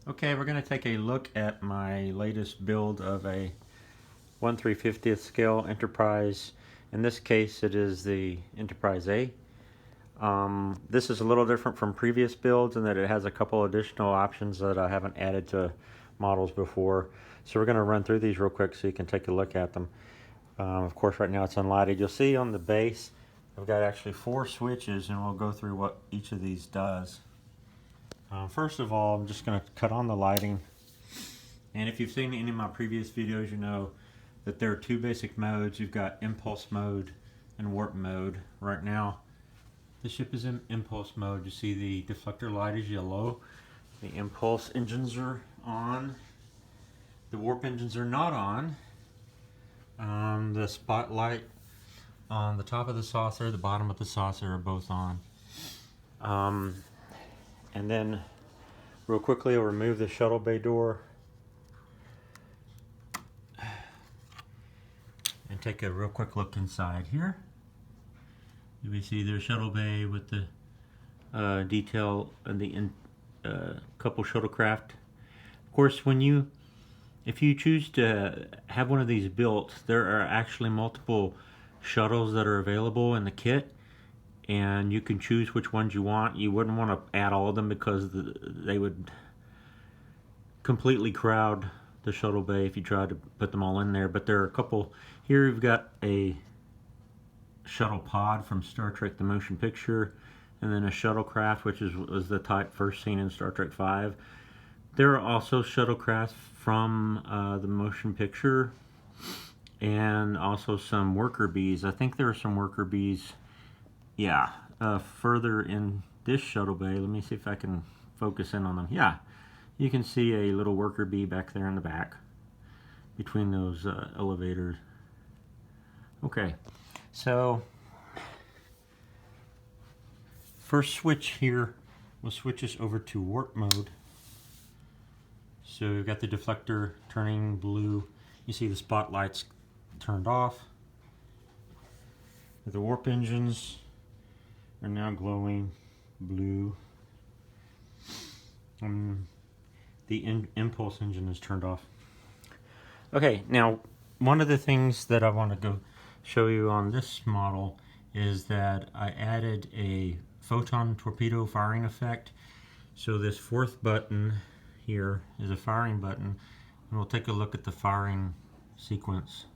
Okay, we're going to take a look at my latest build of a 1/350th scale Enterprise. In this case, it is the Enterprise A. This is a little different from previous builds in that it has a couple additional options that I haven't added to models before. So we're going to run through these real quick so you can take a look at them. Of course, right now it's unlighted. You'll see on the base, I've got actually 4 switches, and we'll go through what each of these does. First of all, I'm just going to cut on the lighting. And if you've seen any of my previous videos, you know that there are 2 basic modes. You've got impulse mode and warp mode. Right now, the ship is in impulse mode. You see the deflector light is yellow. The impulse engines are on. The warp engines are not on. The spotlight on the top of the saucer, the bottom of the saucer are both on. And then real quickly, I'll remove the shuttle bay door and take a real quick look inside here. You may see there's shuttle bay with the detail and the couple shuttlecraft. Of course, if you choose to have one of these built, there are actually multiple shuttles that are available in the kit, and you can choose which ones you want. You wouldn't want to add all of them because they would completely crowd the shuttle bay if you tried to put them all in there. But there are a couple. Here you've got a shuttle pod from Star Trek the Motion Picture, and then a shuttlecraft, which was the type first seen in Star Trek V. There are also shuttlecrafts from the motion picture, and also some worker bees. I think there are some worker bees, yeah, further in this shuttle bay. Let me see if I can focus in on them. Yeah, you can see a little worker bee back there in the back between those elevators. Okay, so first switch here, we'll switch this over to warp mode. So we've got the deflector turning blue. You see the spotlights turned off. The warp engines are now glowing blue. The impulse engine is turned off. Okay, now one of the things that I want to go show you on this model is that I added a Photon torpedo firing effect. So this 4th button here is a firing button, and we'll take a look at the firing sequence.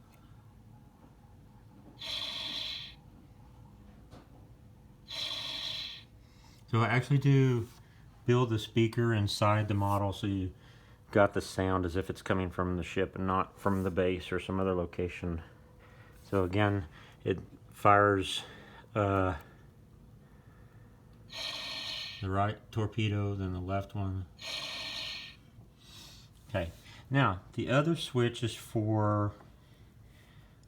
So I actually do build the speaker inside the model, so you got the sound as if it's coming from the ship and not from the base or some other location. So again, it fires the right torpedo, then the left one. Okay, now the other switch is for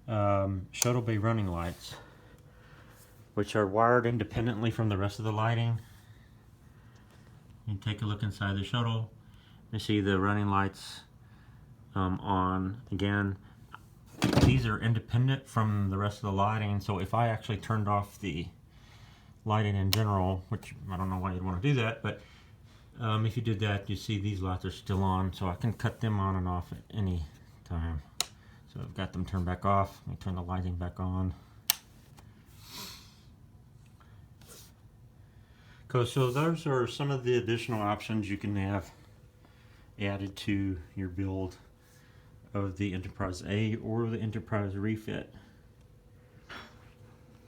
shuttle bay running lights, which are wired independently from the rest of the lighting. You take a look inside the shuttle. You see the running lights on. Again, these are independent from the rest of the lighting, so if I actually turned off the lighting in general, which I don't know why you'd want to do that, but if you did that, you see these lights are still on, so I can cut them on and off at any time. So I've got them turned back off. Let me turn the lighting back on. So those are some of the additional options you can have added to your build of the Enterprise A or the Enterprise refit.